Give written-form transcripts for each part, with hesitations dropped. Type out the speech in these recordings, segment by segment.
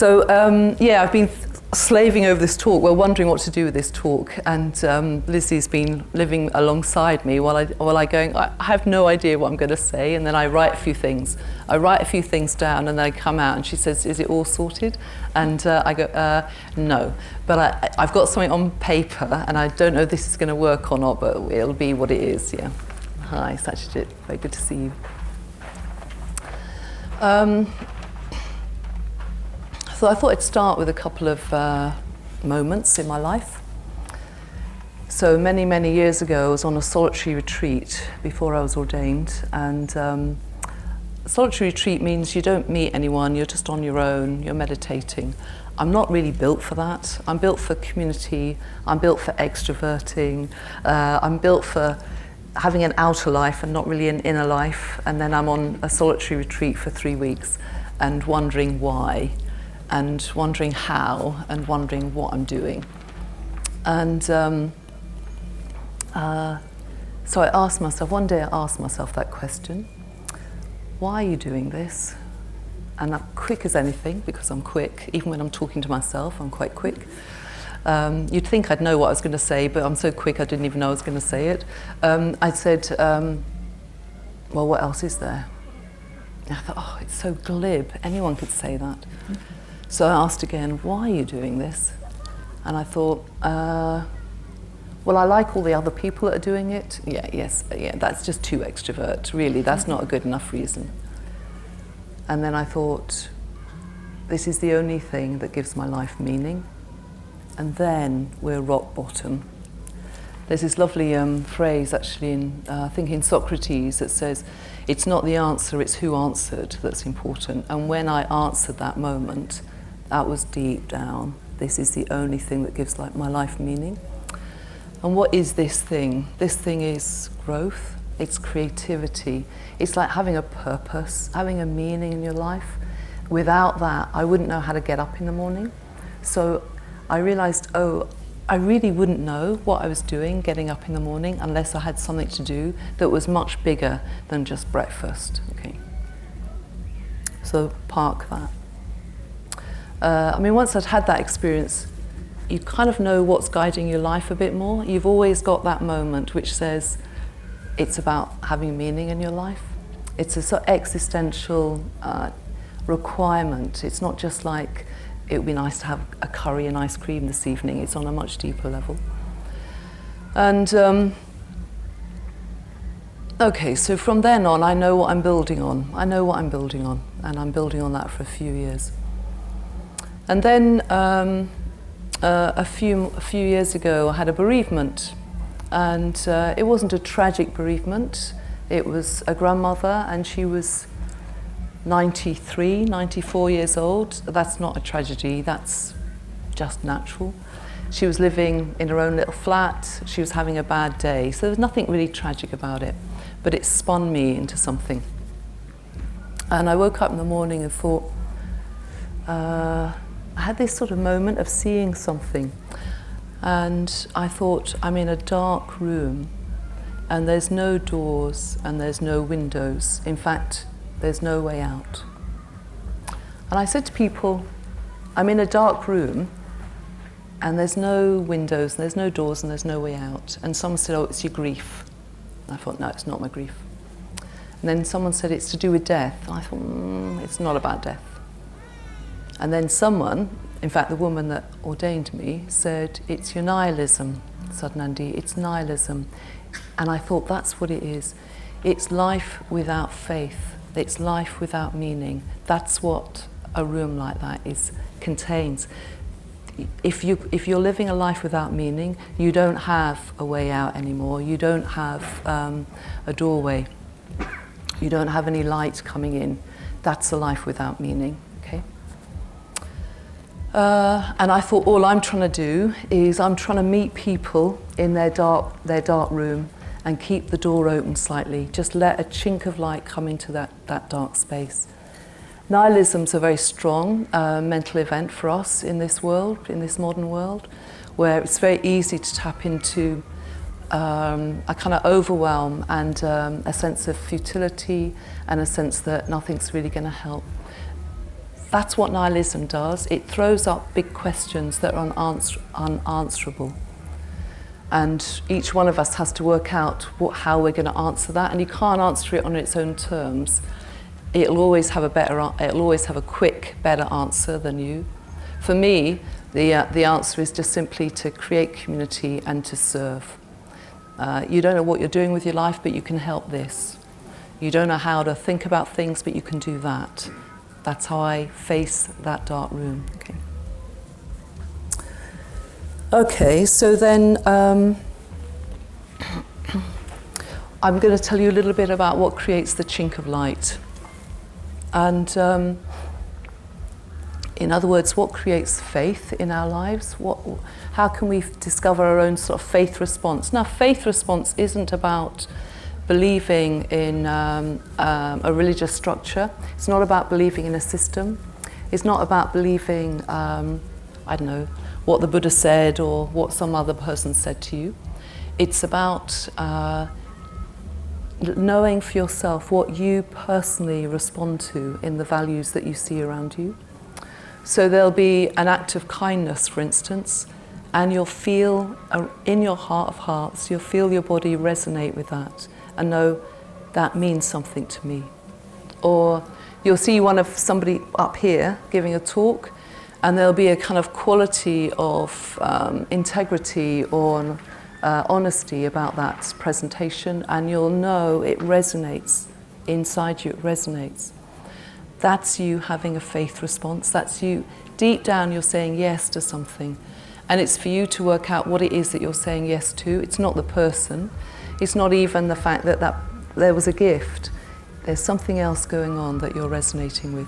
I've been slaving over this talk. We're wondering what to do with this talk, and Lizzie's been living alongside me while I have no idea what I'm going to say, and then I write a few things. I write a few things down, and then I come out, and she says, "Is it all sorted?" And I go, "No," but I've got something on paper, and I don't know if this is going to work or not, but it'll be what it is. Yeah. Hi, Satyajit. Very good to see you. So I thought I'd start with a couple of moments in my life. So many years ago, I was on a solitary retreat before I was ordained, and solitary retreat means you don't meet anyone, you're just on your own, you're meditating. I'm not really built for that. I'm built for community, I'm built for extroverting, I'm built for having an outer life and not really an inner life, and then I'm on a solitary retreat for 3 weeks and wondering why, and wondering how, and wondering what I'm doing. And so I asked myself, one day I asked myself that question, why are you doing this? And I'm quick as anything, because I'm quick, even when I'm talking to myself, I'm quite quick. You'd think I'd know what I was going to say, but I'm so quick I didn't even know I was going to say it. I said, well, what else is there? And I thought, oh, it's so glib, anyone could say that. So I asked again, why are you doing this? And I thought, well, I like all the other people that are doing it. Yeah, that's just too extrovert, really, that's not a good enough reason. And then I thought, this is the only thing that gives my life meaning. And then we're rock bottom. There's this lovely phrase actually I think in Socrates that says, it's not the answer, it's who answered that's important. And when I answered that moment, that was deep down. This is the only thing that gives my life meaning. And what is this thing? This thing is growth, it's creativity. It's like having a purpose, having a meaning in your life. Without that, I wouldn't know how to get up in the morning. So I realized, I really wouldn't know what I was doing getting up in the morning unless I had something to do that was much bigger than just breakfast. Okay. So park that. Once I'd had that experience, you kind of know what's guiding your life a bit more. You've always got that moment which says it's about having meaning in your life. It's a sort of existential requirement. It's not just like, it would be nice to have a curry and ice cream this evening. It's on a much deeper level. And okay, so from then on, I know what I'm building on. I know what I'm building on, and I'm building on that for a few years. And then a few years ago, I had a bereavement, and it wasn't a tragic bereavement. It was a grandmother, and she was 93, 94 years old. That's not a tragedy, that's just natural. She was living in her own little flat, she was having a bad day, so there was nothing really tragic about it, but it spun me into something. And I woke up in the morning and thought, I had this sort of moment of seeing something, and I thought, I'm in a dark room, and there's no doors and there's no windows. In fact, there's no way out. And I said to people, I'm in a dark room and there's no windows, and there's no doors, and there's no way out. And someone said, oh, it's your grief. And I thought, no, it's not my grief. And then someone said, it's to do with death. And I thought, it's not about death. And then someone, in fact the woman that ordained me, said, it's your nihilism, Saddhanandi, it's nihilism. And I thought, that's what it is. It's life without faith. It's life without meaning. That's what a room like that contains. If you're living a life without meaning, you don't have a way out anymore. You don't have a doorway. You don't have any light coming in. That's a life without meaning. Okay. And I thought, all I'm trying to do is I'm trying to meet people in their dark room and keep the door open slightly. Just let a chink of light come into that dark space. Nihilism's a very strong mental event for us in this world, in this modern world, where it's very easy to tap into a kind of overwhelm and a sense of futility and a sense that nothing's really going to help. That's what nihilism does. It throws up big questions that are unanswerable. And each one of us has to work out how we're going to answer that. And you can't answer it on its own terms. It'll always have a quick, better answer than you. For me, the answer is just simply to create community and to serve. You don't know what you're doing with your life, but you can help this. You don't know how to think about things, but you can do that. That's how I face that dark room. Okay, so then I'm going to tell you a little bit about what creates the chink of light. And in other words, what creates faith in our lives? How can we discover our own sort of faith response? Now, faith response isn't about believing in a religious structure. It's not about believing in a system. It's not about believing, I don't know, what the Buddha said or what some other person said to you. It's about knowing for yourself what you personally respond to in the values that you see around you. So there'll be an act of kindness, for instance, and you'll feel in your heart of hearts, you'll feel your body resonate with that and know that means something to me. Or you'll see somebody up here giving a talk, and there'll be a kind of quality of integrity or honesty about that presentation, and you'll know it resonates inside you. It resonates. That's you having a faith response. That's you deep down. You're saying yes to something, and it's for you to work out what it is that you're saying yes to. It's not the person. It's not even the fact that there was a gift. There's something else going on that you're resonating with.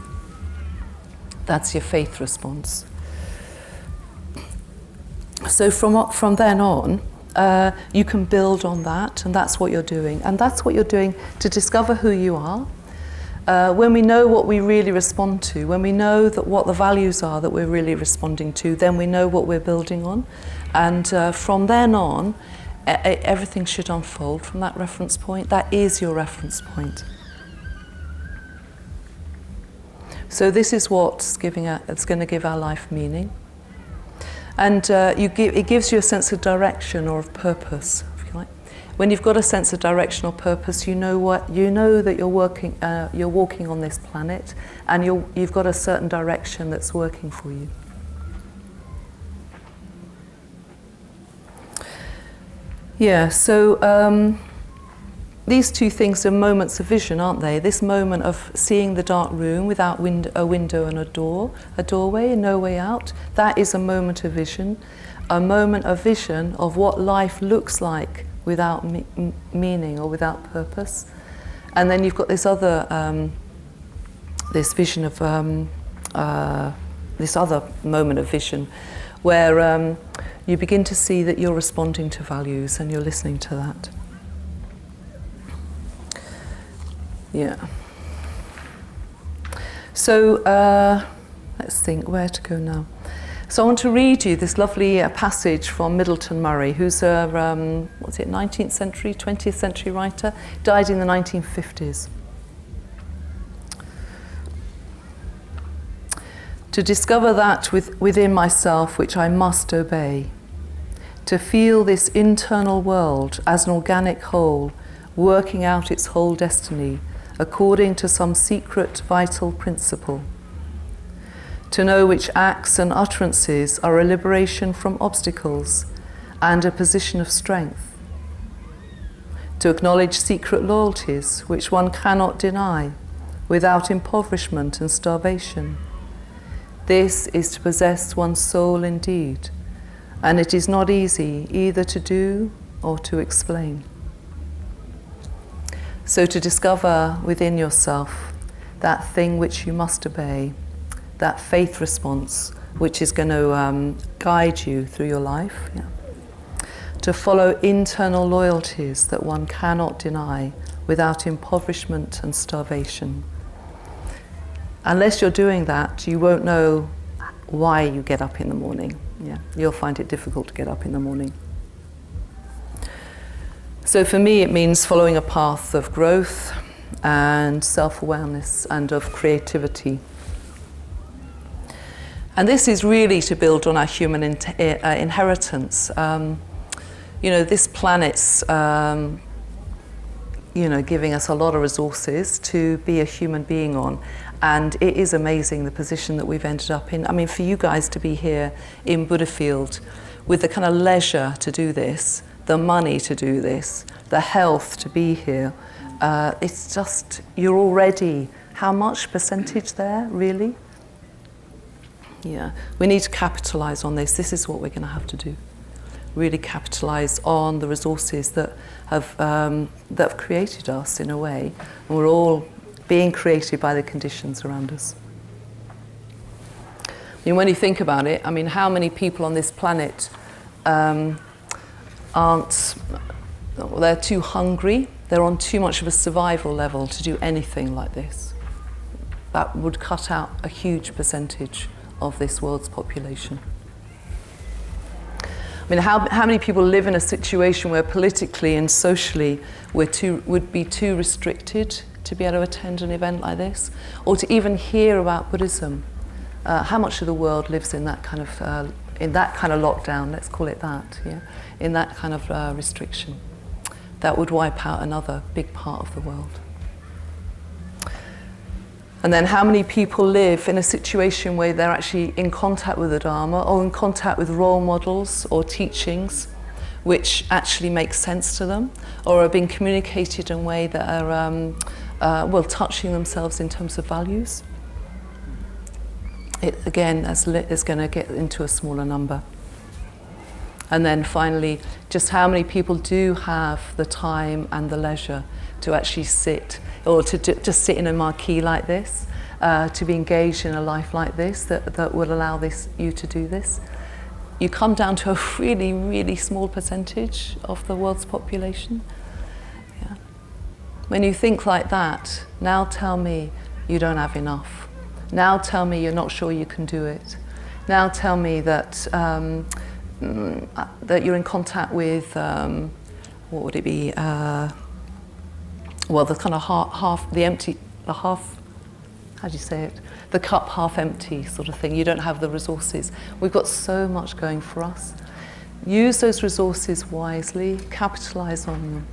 That's your faith response. So from then on, you can build on that, and that's what you're doing. And that's what you're doing to discover who you are. When we know what we really respond to, when we know what the values are that we're really responding to, then we know what we're building on. And from then on, everything should unfold from that reference point. That is your reference point. So this is it's going to give our life meaning. And it gives you a sense of direction or of purpose, if you like. When you've got a sense of direction or purpose, you know that you're walking on this planet, and you've got a certain direction that's working for you. Yeah, so these two things are moments of vision, aren't they? This moment of seeing the dark room without a window and a doorway and no way out, that is a moment of vision of what life looks like without meaning or without purpose. And then you've got this other, this vision of, this other moment of vision where you begin to see that you're responding to values and you're listening to that. Yeah. So let's think where to go now. So I want to read you this lovely passage from Middleton Murray, who's a 19th century, 20th century writer, died in the 1950s. To discover that within myself which I must obey, to feel this internal world as an organic whole, working out its whole destiny according to some secret vital principle, to know which acts and utterances are a liberation from obstacles and a position of strength, to acknowledge secret loyalties which one cannot deny without impoverishment and starvation. This is to possess one's soul indeed, and it is not easy either to do or to explain. So to discover within yourself that thing which you must obey, that faith response which is going to guide you through your life. Yeah. To follow internal loyalties that one cannot deny without impoverishment and starvation. Unless you're doing that, you won't know why you get up in the morning. Yeah, you'll find it difficult to get up in the morning. So for me, it means following a path of growth and self-awareness and of creativity. And this is really to build on our human inheritance. This planet's giving us a lot of resources to be a human being on. And it is amazing the position that we've ended up in. I mean, for you guys to be here in Buddhafield with the kind of leisure to do this, the money to do this, the health to be here, it's just, you're already, how much percentage there, really? Yeah, we need to capitalise on this. This is what we're going to have to do. Really capitalise on the resources that have created us in a way. And we're all being created by the conditions around us. I mean, when you think about it, I mean, how many people on this planet they're too hungry, they're on too much of a survival level to do anything like this? That would cut out a huge percentage of this world's population. I mean, how many people live in a situation where politically and socially would be too restricted to be able to attend an event like this, or to even hear about Buddhism? How much of the world lives in that kind of lockdown? Let's call it that. Yeah, in that kind of restriction. That would wipe out another big part of the world. And then how many people live in a situation where they're actually in contact with the Dharma or in contact with role models or teachings which actually make sense to them or are being communicated in a way that are touching themselves in terms of values? It, again, is going to get into a smaller number. And then finally, just how many people do have the time and the leisure to actually sit, or to just sit in a marquee like this, to be engaged in a life like this, that will allow you to do this. You come down to a really, really small percentage of the world's population. Yeah. When you think like that, now tell me you don't have enough. Now tell me you're not sure you can do it. Now tell me that that you're in contact with, what would it be? The kind of half, how do you say it? The cup half empty sort of thing. You don't have the resources. We've got so much going for us. Use those resources wisely, capitalise on them.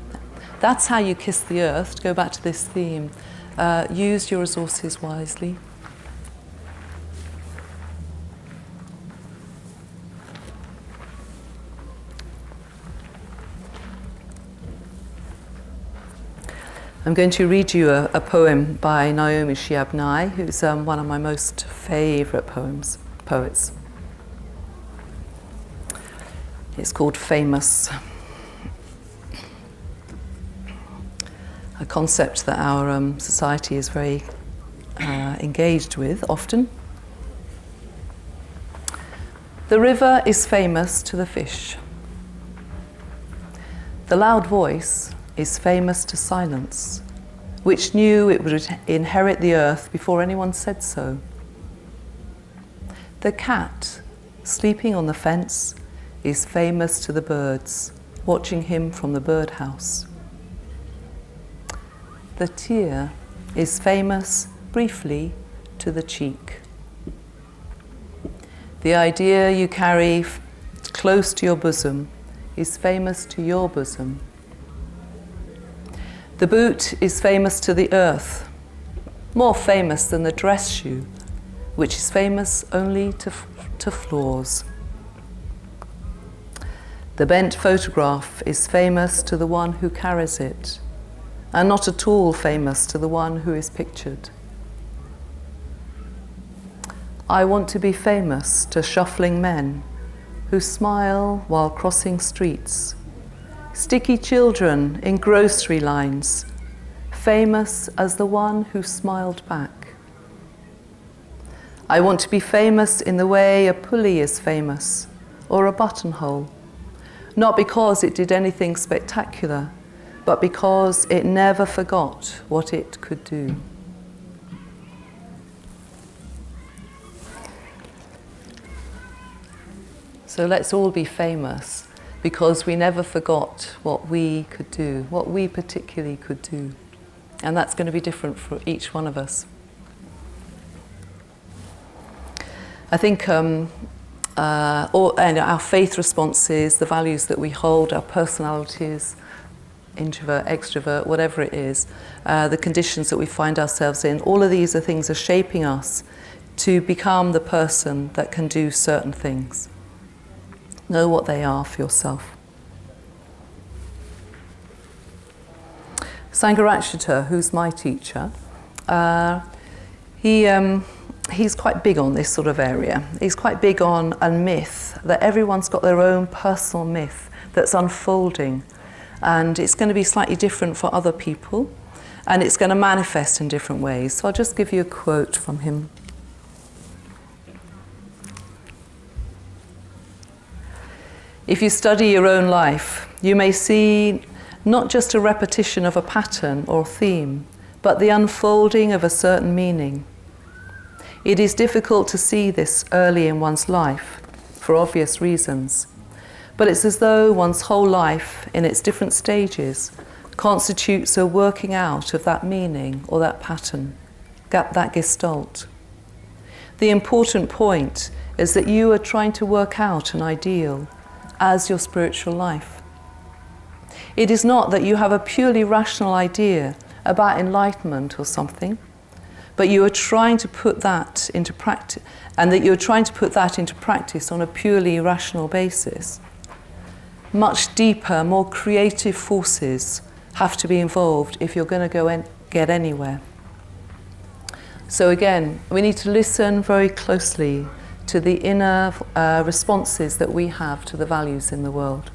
That's how you kiss the earth, to go back to this theme. Use your resources wisely. I'm going to read you a poem by Naomi Shihab Nye, who's one of my most favourite poets. It's called Famous. A concept that our society is very engaged with often. The river is famous to the fish. The loud voice is famous to silence, which knew it would inherit the earth before anyone said so. The cat, sleeping on the fence, is famous to the birds, watching him from the birdhouse. The tear is famous, briefly, to the cheek. The idea you carry close to your bosom is famous to your bosom. The boot is famous to the earth, more famous than the dress shoe, which is famous only to floors. The bent photograph is famous to the one who carries it, and not at all famous to the one who is pictured. I want to be famous to shuffling men who smile while crossing streets, sticky children in grocery lines, famous as the one who smiled back. I want to be famous in the way a pulley is famous, or a buttonhole, not because it did anything spectacular, but because it never forgot what it could do. So let's all be famous because we never forgot what we could do, what we particularly could do. And that's going to be different for each one of us. I think and our faith responses, the values that we hold, our personalities, introvert, extrovert, whatever it is, the conditions that we find ourselves in, all of these are things are shaping us to become the person that can do certain things. Know what they are for yourself. Sangharakshita, who's my teacher, he's quite big on this sort of area. He's quite big on a myth, that everyone's got their own personal myth that's unfolding, and it's going to be slightly different for other people, and it's going to manifest in different ways. So I'll just give you a quote from him. If you study your own life, you may see not just a repetition of a pattern or theme, but the unfolding of a certain meaning. It is difficult to see this early in one's life, for obvious reasons, but it's as though one's whole life, in its different stages, constitutes a working out of that meaning or that pattern, that gestalt. The important point is that you are trying to work out an ideal as your spiritual life. It is not that you have a purely rational idea about enlightenment or something, but you are trying to put that into practice, and that you're trying to put that into practice on a purely rational basis. Much deeper, more creative forces have to be involved if you're going to go and get anywhere. So again, we need to listen very closely to the inner responses that we have to the values in the world.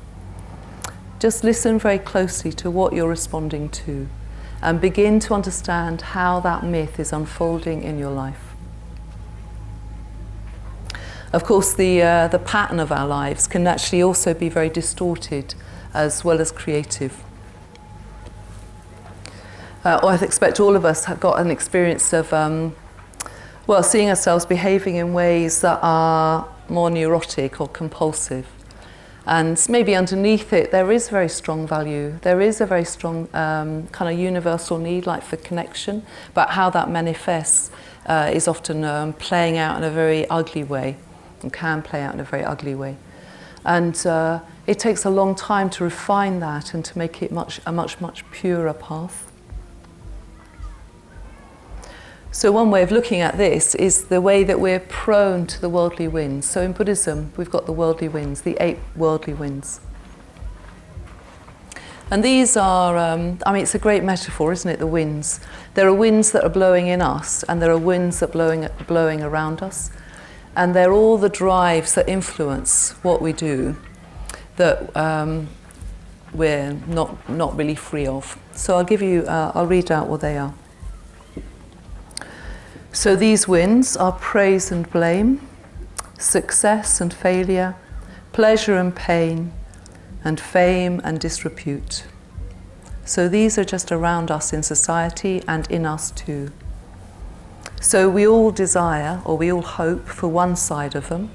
Just listen very closely to what you're responding to and begin to understand how that myth is unfolding in your life. Of course, the pattern of our lives can actually also be very distorted as well as creative. I expect all of us have got an experience of seeing ourselves behaving in ways that are more neurotic or compulsive. And maybe underneath it, there is very strong value. There is a very strong kind of universal need, like for connection, but how that manifests is often playing out in a very ugly way, and can play out in a very ugly way. And it takes a long time to refine that and to make it a much purer path. So one way of looking at this is the way that we're prone to the worldly winds. So in Buddhism, we've got the worldly winds, the 8 worldly winds. And these are, it's a great metaphor, isn't it, the winds. There are winds that are blowing in us, and there are winds that are blowing around us. And they're all the drives that influence what we do that we're not really free of. So I'll read out what they are. So these winds are praise and blame, success and failure, pleasure and pain, and fame and disrepute. So these are just around us in society and in us too. So we all desire, or we all hope for one side of them,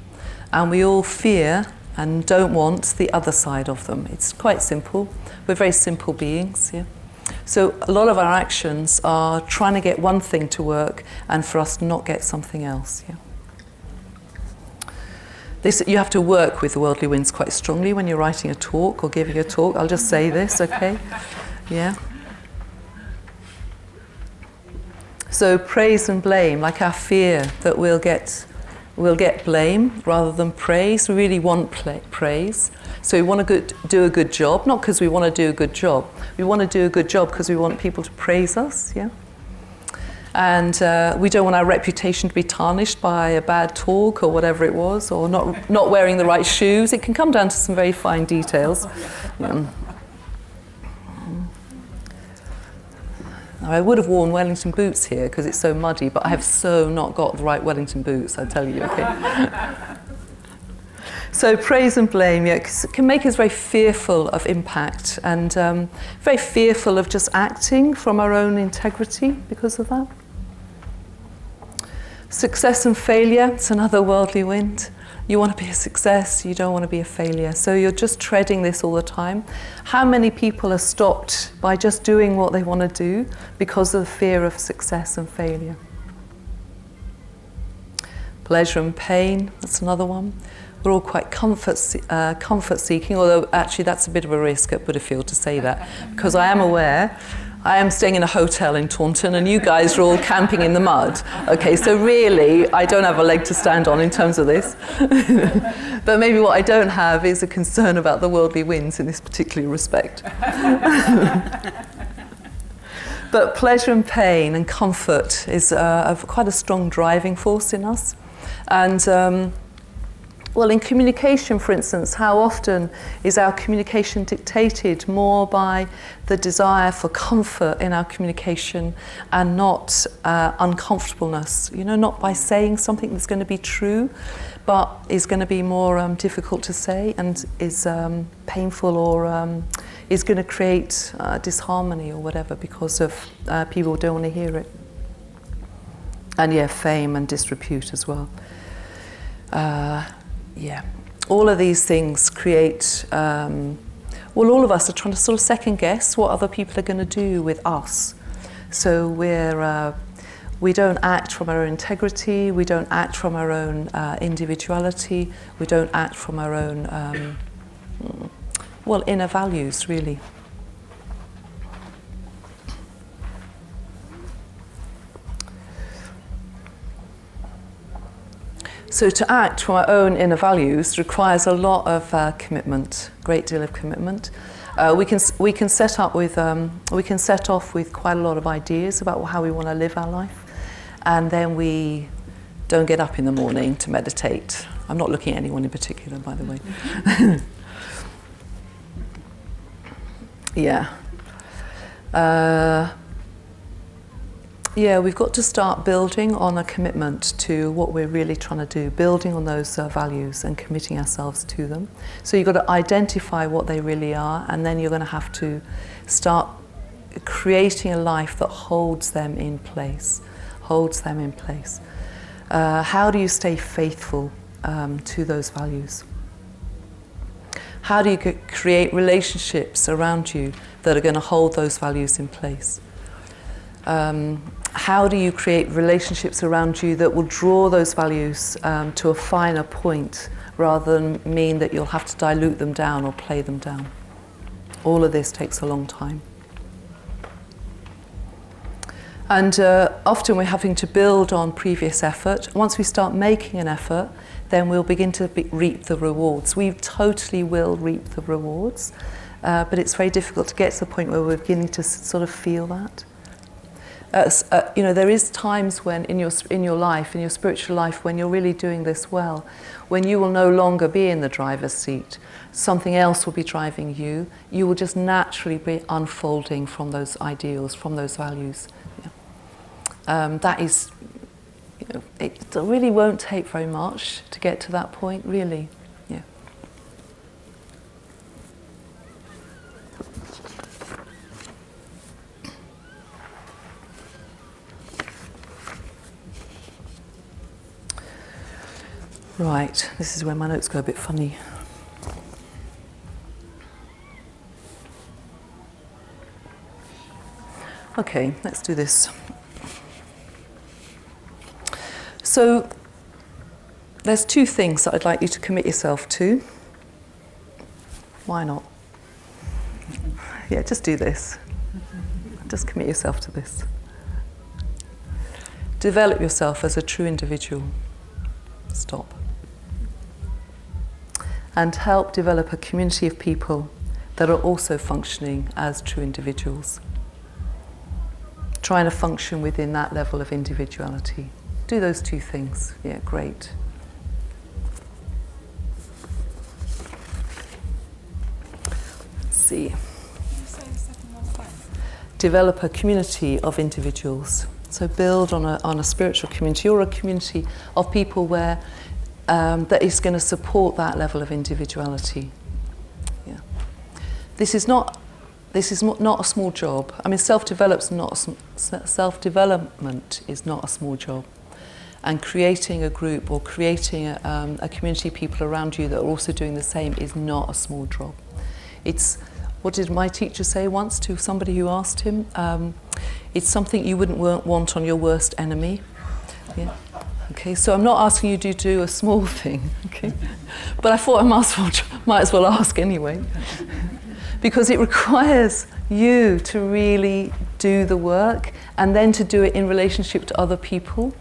and we all fear and don't want the other side of them. It's quite simple. We're very simple beings, yeah. So a lot of our actions are trying to get one thing to work and for us to not get something else. Yeah. You have to work with the worldly winds quite strongly when you're writing a talk or giving a talk. I'll just say this, okay? Yeah. So praise and blame, like our fear that we'll get blame rather than praise. We really want praise. So we want to do a good job, not because we want to do a good job. We want to do a good job because we want people to praise us, yeah? And we don't want our reputation to be tarnished by a bad talk or whatever it was, or not wearing the right shoes. It can come down to some very fine details. Yeah. I would have worn Wellington boots here because it's so muddy, but I have so not got the right Wellington boots, I tell you, okay? So praise and blame, yeah, can make us very fearful of impact and very fearful of just acting from our own integrity because of that. Success and failure, it's another worldly wind. You want to be a success, you don't want to be a failure. So you're just treading this all the time. How many people are stopped by just doing what they want to do because of the fear of success and failure? Pleasure and pain, that's another one. We're all quite comfort seeking, although actually that's a bit of a risk at Buddhafield to say that, because I am aware I am staying in a hotel in Taunton and you guys are all camping in the mud. Okay, so really I don't have a leg to stand on in terms of this. But maybe what I don't have is a concern about the worldly winds in this particular respect. But pleasure and pain and comfort is quite a strong driving force in us. And well, in communication, for instance, how often is our communication dictated more by the desire for comfort in our communication and not uncomfortableness? You know, not by saying something that's going to be true, but is going to be more difficult to say and is painful or is going to create disharmony or whatever because of people don't want to hear it. And yeah, fame and disrepute as well. Yeah, all of these things create, well, all of us are trying to sort of second guess what other people are going to do with us. So we don't act from our own integrity, we don't act from our own individuality, we don't act from our own, well, inner values, really. So to act from our own inner values requires a lot of commitment, great deal of commitment. We can set off with quite a lot of ideas about how we want to live our life, and then we don't get up in the morning to meditate. I'm not looking at anyone in particular, by the way. Yeah. Yeah, we've got to start building on a commitment to what we're really trying to do, building on those values and committing ourselves to them. So you've got to identify what they really are, and then you're going to have to start creating a life that holds them in place, How do you stay faithful to those values? How do you create relationships around you that are going to hold those values in place? How do you create relationships around you that will draw those values to a finer point rather than mean that you'll have to dilute them down or play them down? All of this takes a long time. And often we're having to build on previous effort. Once we start making an effort, then we'll begin to reap the rewards. We totally will reap the rewards, but it's very difficult to get to the point where we're beginning to sort of feel that. You know, there is times when in your life, in your spiritual life, when you're really doing this well, when you will no longer be in the driver's seat, something else will be driving you. You will just naturally be unfolding from those ideals, from those values. Yeah. That is, you know, it really won't take very much to get to that point, really. Yeah. Right, this is where my notes go a bit funny. Okay, let's do this. So, there's two things that I'd like you to commit yourself to. Why not? Yeah, just do this. Just commit yourself to this. Develop yourself as a true individual. Stop. And help develop a community of people that are also functioning as true individuals. Trying to function within that level of individuality. Do those two things. Yeah, great. Let's see. Develop a community of individuals. So build on a spiritual community or a community of people where that is going to support that level of individuality. Yeah. This is not a small job. I mean, self-development is not a small job. And creating a group or creating a community of people around you that are also doing the same is not a small job. It's, what did my teacher say once to somebody who asked him? It's something you wouldn't want on your worst enemy. Yeah. Okay, so I'm not asking you to do a small thing, okay? But I thought I might as well ask anyway. Because it requires you to really do the work and then to do it in relationship to other people.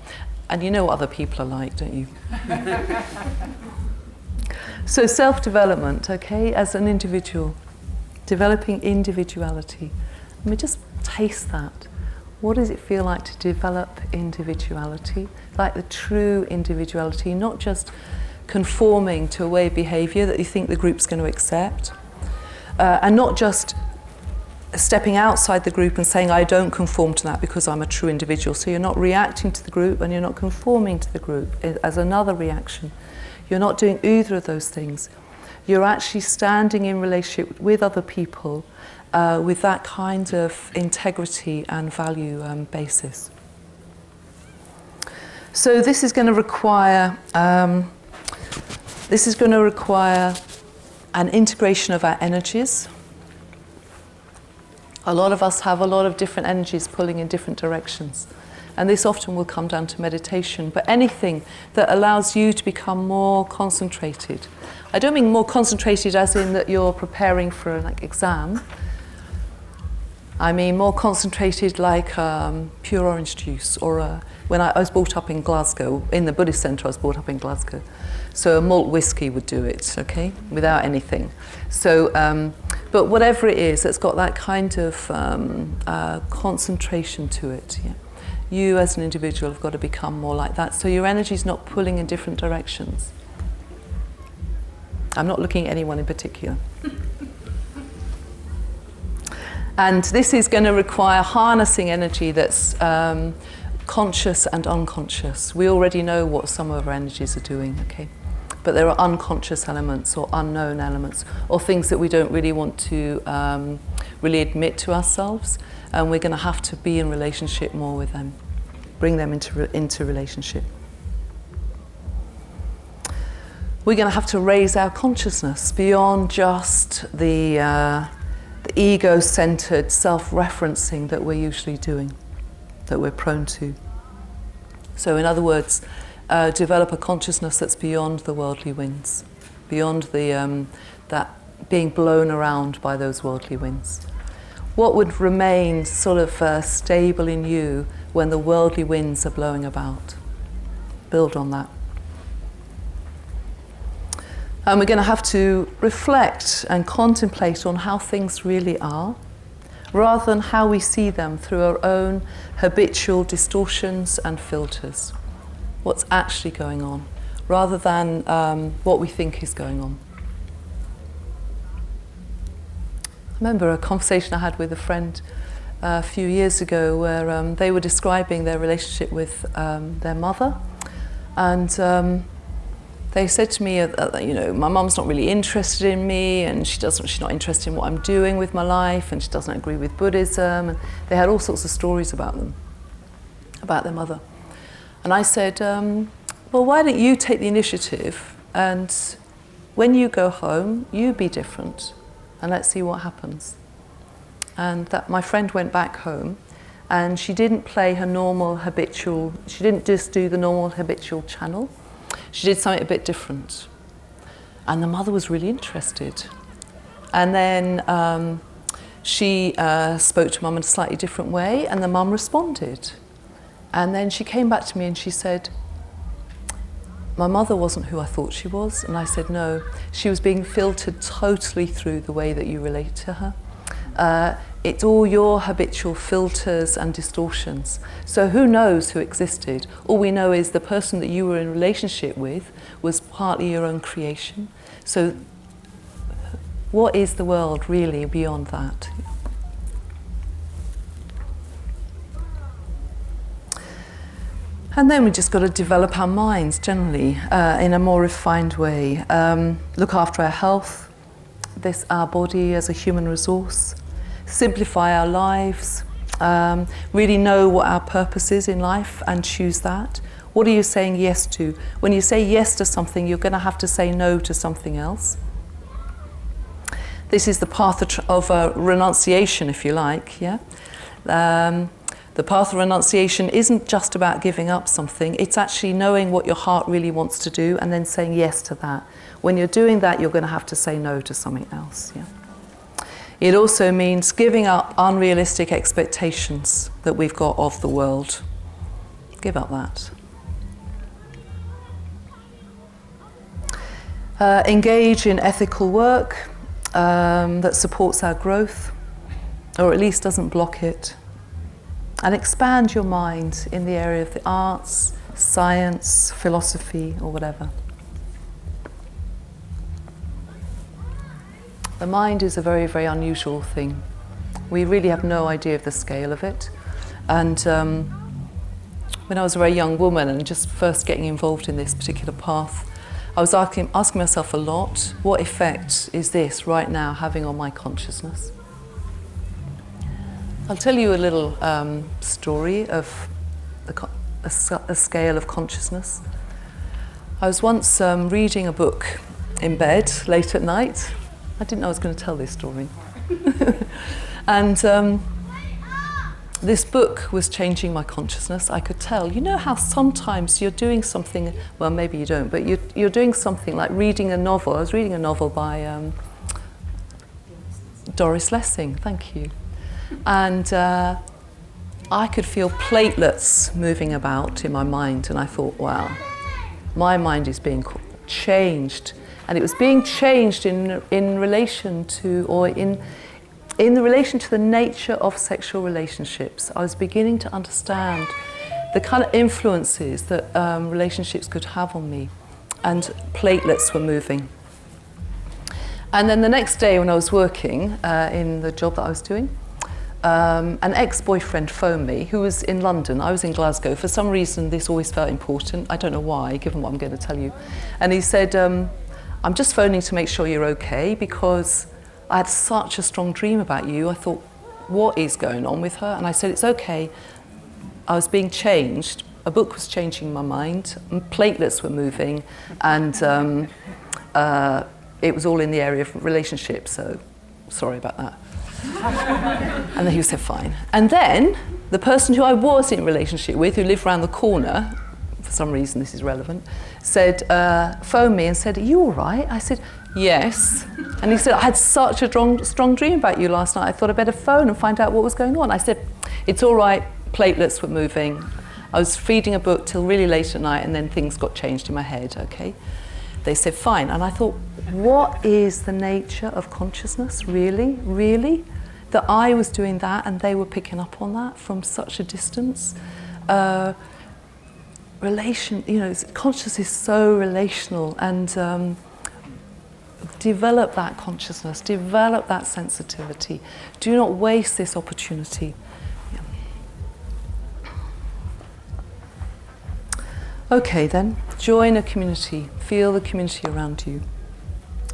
And you know what other people are like, don't you? So self-development, okay, as an individual, developing individuality. Let me just taste that. What does it feel like to develop individuality? Like the true individuality, not just conforming to a way of behaviour that you think the group's going to accept, and not just stepping outside the group and saying, I don't conform to that because I'm a true individual. So you're not reacting to the group and you're not conforming to the group as another reaction. You're not doing either of those things. You're actually standing in relationship with other people with that kind of integrity and value basis. So this is going to require an integration of our energies. A lot of us have a lot of different energies pulling in different directions. And this often will come down to meditation, but anything that allows you to become more concentrated. I don't mean more concentrated as in that you're preparing for an exam. I mean more concentrated like pure orange juice, or when I was brought up in Glasgow, in the Buddhist centre I was brought up in Glasgow, so a malt whiskey would do it, okay, without anything. So, but whatever it is, it's got that kind of concentration to it. Yeah? You as an individual have got to become more like that, so your energy's not pulling in different directions. I'm not looking at anyone in particular. And this is going to require harnessing energy that's conscious and unconscious. We already know what some of our energies are doing, okay? But there are unconscious elements or unknown elements or things that we don't really want to really admit to ourselves, and we're going to have to be in relationship more with them, bring them into relationship. We're going to have to raise our consciousness beyond just the ego-centered self-referencing that we're usually doing, that we're prone to. So in other words, develop a consciousness that's beyond the worldly winds, beyond the that being blown around by those worldly winds. What would remain sort of stable in you when the worldly winds are blowing about? Build on that. And we're going to have to reflect and contemplate on how things really are, rather than how we see them through our own habitual distortions and filters. What's actually going on, rather than what we think is going on. I remember a conversation I had with a friend a few years ago where they were describing their relationship with their mother, and they said to me, you know, my mum's not really interested in me, and she's not interested in what I'm doing with my life, and she doesn't agree with Buddhism. And they had all sorts of stories about them, about their mother. And I said, well, why don't you take the initiative, and when you go home, you be different, and let's see what happens. And that my friend went back home, and she didn't play her normal habitual, she didn't just do the normal habitual channel. She did something a bit different. And the mother was really interested. And then she spoke to mum in a slightly different way, and the mum responded. And then she came back to me and she said, my mother wasn't who I thought she was. And I said, no, she was being filtered totally through the way that you relate to her. It's all your habitual filters and distortions. So who knows who existed? All we know is the person that you were in relationship with was partly your own creation. So what is the world really beyond that? And then we just got to develop our minds generally in a more refined way. Look after our health, our body as a human resource. Simplify our lives, really know what our purpose is in life and choose that. What are you saying yes to? When you say yes to something, you're going to have to say no to something else. This is the path of renunciation, if you like, yeah? The path of renunciation isn't just about giving up something, it's actually knowing what your heart really wants to do and then saying yes to that. When you're doing that, you're going to have to say no to something else. Yeah? It also means giving up unrealistic expectations that we've got of the world. Give up that. Engage in ethical work that supports our growth, or at least doesn't block it. And expand your mind in the area of the arts, science, philosophy, or whatever. The mind is a very, very unusual thing. We really have no idea of the scale of it. And when I was a very young woman and just first getting involved in this particular path, I was asking myself a lot, what effect is this right now having on my consciousness? I'll tell you a little story of a scale of consciousness. I was once reading a book in bed late at night. I didn't know I was going to tell this story. And this book was changing my consciousness. I could tell. You know how sometimes you're doing something, well, maybe you don't, but you're doing something like reading a novel. I was reading a novel by Doris Lessing, thank you. And I could feel platelets moving about in my mind, and I thought, wow, my mind is being changed. And it was being changed in relation to, or in the relation to the nature of sexual relationships. I was beginning to understand the kind of influences that relationships could have on me, and platelets were moving. And then the next day when I was working in the job that I was doing, an ex-boyfriend phoned me who was in London. I was in Glasgow. For some reason this always felt important. I don't know why, given what I'm going to tell you. And he said, I'm just phoning to make sure you're okay because I had such a strong dream about you. I thought, what is going on with her? And I said, it's okay. I was being changed. A book was changing my mind. Platelets were moving. And it was all in the area of relationships. So sorry about that. And then he said, fine. And then the person who I was in a relationship with, who lived around the corner, for some reason this is relevant, said, phoned me and said, are you all right? I said, yes. And he said, I had such a strong dream about you last night. I thought I'd better phone and find out what was going on. I said, it's all right. Platelets were moving. I was reading a book till really late at night and then things got changed in my head, okay? They said, fine. And I thought, what is the nature of consciousness, really? Really? That I was doing that and they were picking up on that from such a distance. Consciousness is so relational, and develop that consciousness, develop that sensitivity. Do not waste this opportunity. Yeah. Okay then, join a community, feel the community around you,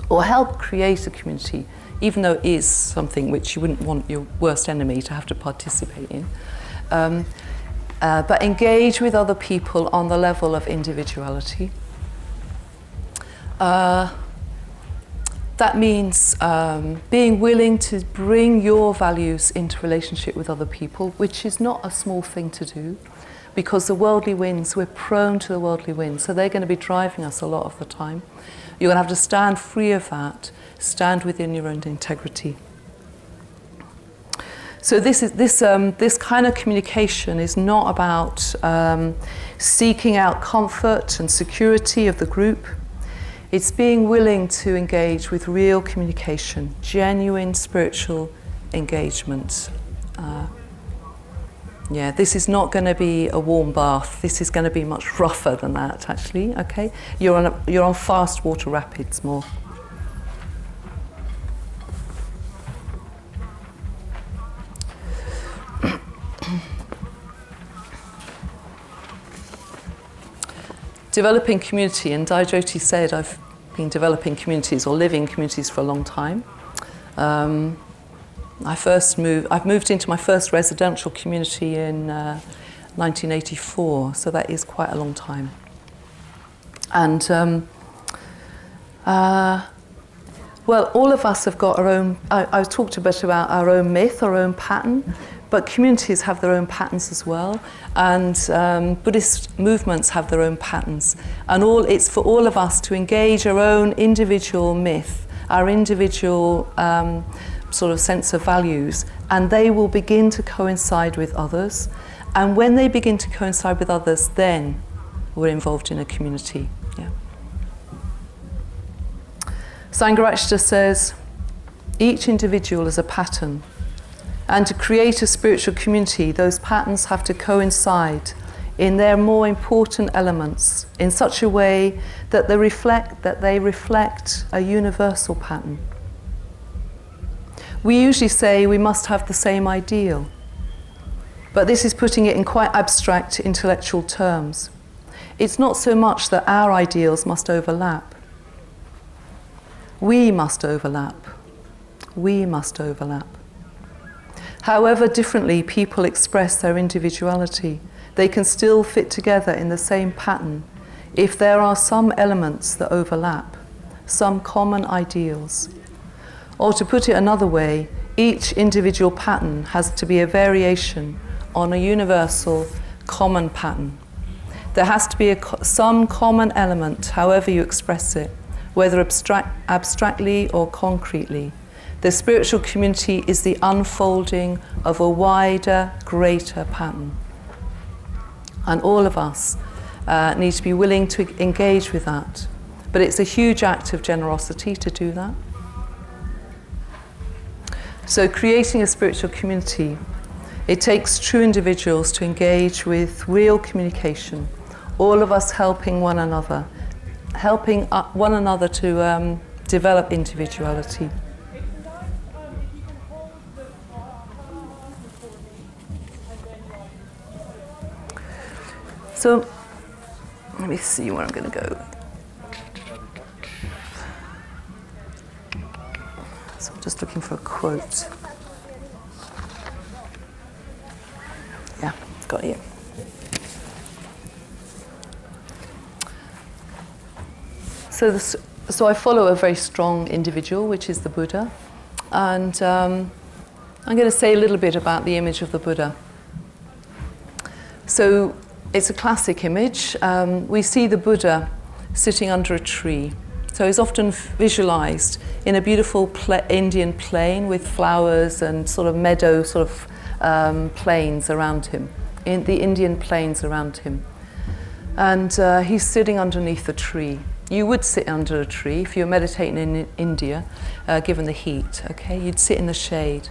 or help create a community, even though it is something which you wouldn't want your worst enemy to have to participate in. But engage with other people on the level of individuality. That means being willing to bring your values into relationship with other people, which is not a small thing to do, because the worldly winds, we're prone to the worldly winds, so they're going to be driving us a lot of the time. You're going to have to stand free of that, stand within your own integrity. So this kind of communication is not about seeking out comfort and security of the group. It's being willing to engage with real communication, genuine spiritual engagement. This is not going to be a warm bath. This is going to be much rougher than that, actually. Okay, you're on fast water rapids more. Developing community, and Dayajoti said I've been developing communities or living communities for a long time. I've moved into my first residential community in 1984, so that is quite a long time. And well, all of us have got our own, I talked a bit about our own myth, our own pattern, But communities have their own patterns as well, and Buddhist movements have their own patterns. And it's for all of us to engage our own individual myth, our individual sort of sense of values, and they will begin to coincide with others. And when they begin to coincide with others, then we're involved in a community. Yeah. Sangharakshita says, each individual is a pattern. And to create a spiritual community, those patterns have to coincide in their more important elements in such a way that they reflect a universal pattern. We usually say we must have the same ideal, but this is putting it in quite abstract intellectual terms. It's not so much that our ideals must overlap. We must overlap. We must overlap. However differently people express their individuality, they can still fit together in the same pattern if there are some elements that overlap, some common ideals. Or to put it another way, each individual pattern has to be a variation on a universal common pattern. There has to be some common element, however you express it, whether abstractly or concretely. The spiritual community is the unfolding of a wider, greater pattern. And all of us need to be willing to engage with that. But it's a huge act of generosity to do that. So creating a spiritual community, it takes true individuals to engage with real communication, all of us helping one another to develop individuality. So, let me see where I'm going to go. So I'm just looking for a quote. Yeah, got it. So I follow a very strong individual, which is the Buddha. And I'm going to say a little bit about the image of the Buddha. So it's a classic image. We see the Buddha sitting under a tree. So he's often visualized in a beautiful Indian plain with flowers and sort of meadow plains around him, in the Indian plains around him. And he's sitting underneath a tree. You would sit under a tree if you were meditating in India, given the heat, okay? You'd sit in the shade.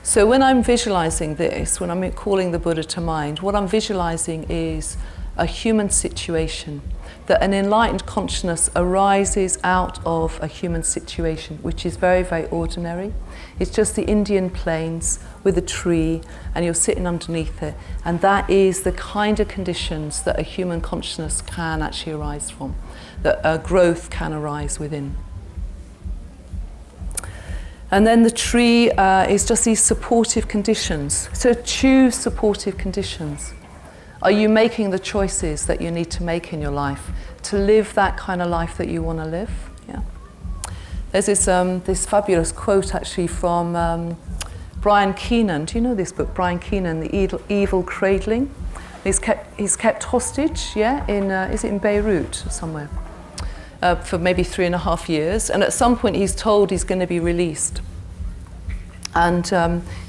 So when I'm visualizing this, when I'm calling the Buddha to mind, what I'm visualizing is a human situation, that an enlightened consciousness arises out of a human situation, which is very, very ordinary. It's just the Indian plains with a tree, and you're sitting underneath it. And that is the kind of conditions that a human consciousness can actually arise from, that a growth can arise within. And then the tree is just these supportive conditions. So choose supportive conditions. Are you making the choices that you need to make in your life to live that kind of life that you want to live? Yeah. There's this fabulous quote actually from Brian Keenan. Do you know this book, Brian Keenan, The Evil Cradling? He's kept hostage, yeah, is it in Beirut somewhere? For maybe 3.5 years, and at some point he's told he's going to be released. And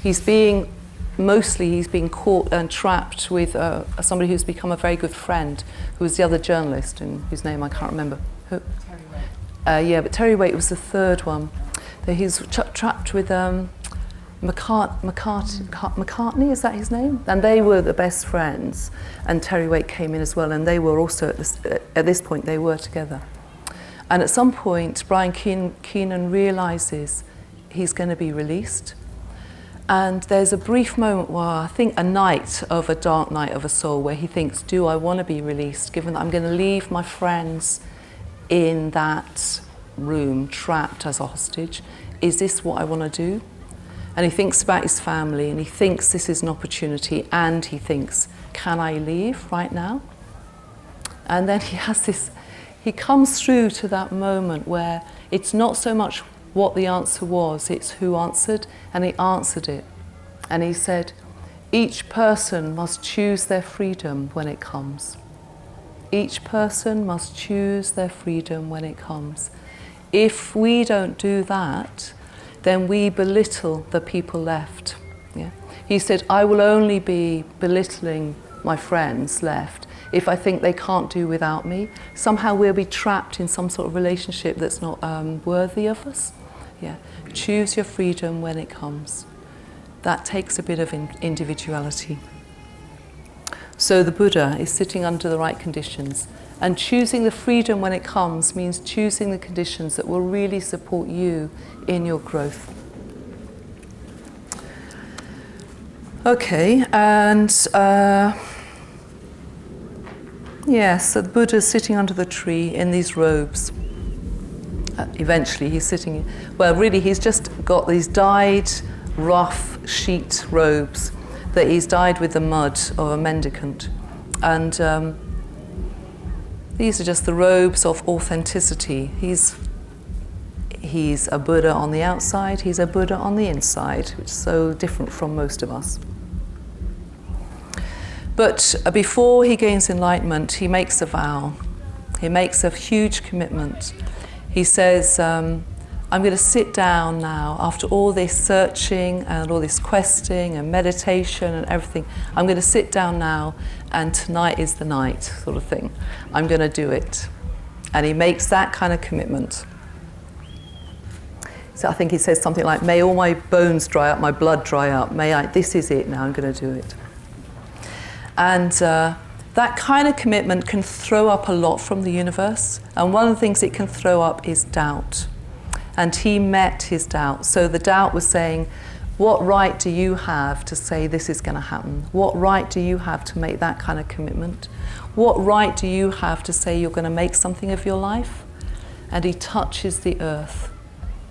he's being caught and trapped with somebody who's become a very good friend, who was the other journalist, and whose name I can't remember. Who? Terry Waite. Yeah, but Terry Waite was the third one. He's trapped with McCartney, is that his name? And they were the best friends, and Terry Waite came in as well, and they were also, at this point, they were together. And at some point, Brian Keenan realizes he's going to be released. And there's a brief moment where I think a dark night of a soul, where he thinks, do I want to be released, given that I'm going to leave my friends in that room, trapped as a hostage? Is this what I want to do? And he thinks about his family, and he thinks this is an opportunity, and he thinks, can I leave right now? And then he comes through to that moment where it's not so much what the answer was, it's who answered, and he answered it. And he said, Each person must choose their freedom when it comes. Each person must choose their freedom when it comes. If we don't do that, then we belittle the people left. Yeah? He said, I will only be belittling my friends left if I think they can't do without me. Somehow we'll be trapped in some sort of relationship that's not worthy of us. Yeah. Choose your freedom when it comes. That takes a bit of individuality. So the Buddha is sitting under the right conditions, and choosing the freedom when it comes means choosing the conditions that will really support you in your growth. Okay, and so the Buddha is sitting under the tree in these robes. Eventually he's sitting, he's just got these dyed, rough sheet robes that he's dyed with the mud of a mendicant. And these are just the robes of authenticity. He's a Buddha on the outside, he's a Buddha on the inside, which is so different from most of us. But before he gains enlightenment, he makes a vow. He makes a huge commitment. He says, I'm going to sit down now, after all this searching and all this questing and meditation and everything, I'm going to sit down now, and tonight is the night, sort of thing. I'm going to do it. And he makes that kind of commitment. So I think he says something like, may all my bones dry up, my blood dry up, this is it now, I'm going to do it. And that kind of commitment can throw up a lot from the universe. And one of the things it can throw up is doubt. And he met his doubt. So the doubt was saying, what right do you have to say this is going to happen? What right do you have to make that kind of commitment? What right do you have to say you're going to make something of your life? And he touches the earth.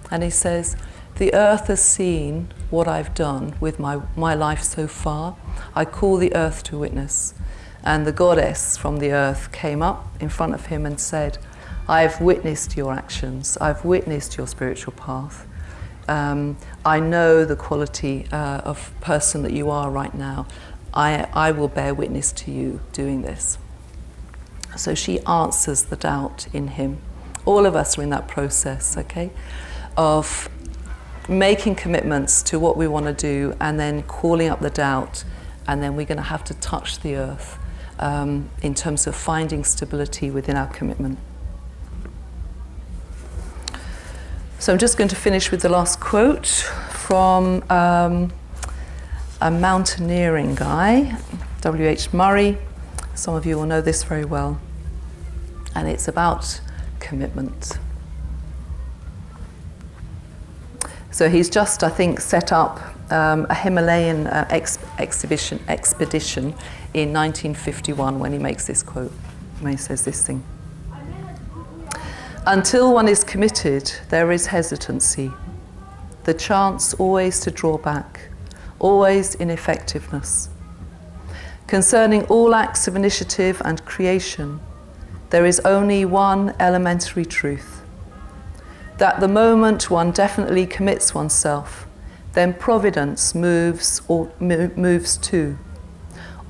And he says, the earth has seen what I've done with my life so far. I call the earth to witness. And the goddess from the earth came up in front of him and said, I've witnessed your actions. I've witnessed your spiritual path. I know the quality of person that you are right now. I will bear witness to you doing this. So she answers the doubt in him. All of us are in that process, okay, of making commitments to what we want to do and then calling up the doubt, and then we're going to have to touch the earth in terms of finding stability within our commitment. So I'm just going to finish with the last quote from a mountaineering guy, W.H. Murray. Some of you will know this very well. And it's about commitment. So he's just, I think, set up a Himalayan expedition in 1951 when he makes this quote, when he says this thing. Until one is committed, there is hesitancy, the chance always to draw back, always ineffectiveness. Concerning all acts of initiative and creation, there is only one elementary truth, that the moment one definitely commits oneself, then providence moves too.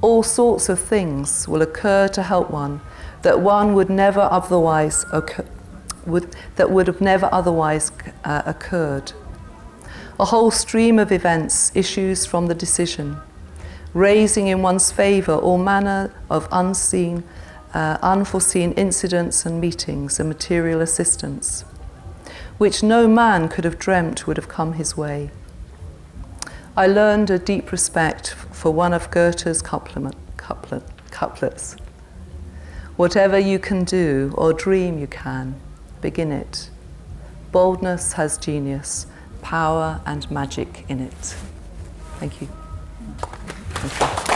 All sorts of things will occur to help one that one would never otherwise that would have never otherwise occurred. A whole stream of events issues from the decision, raising in one's favour all manner of unforeseen incidents and meetings and material assistance, which no man could have dreamt would have come his way. I learned a deep respect for one of Goethe's couplets. Whatever you can do or dream you can, begin it. Boldness has genius, power and magic in it. Thank you. Thank you.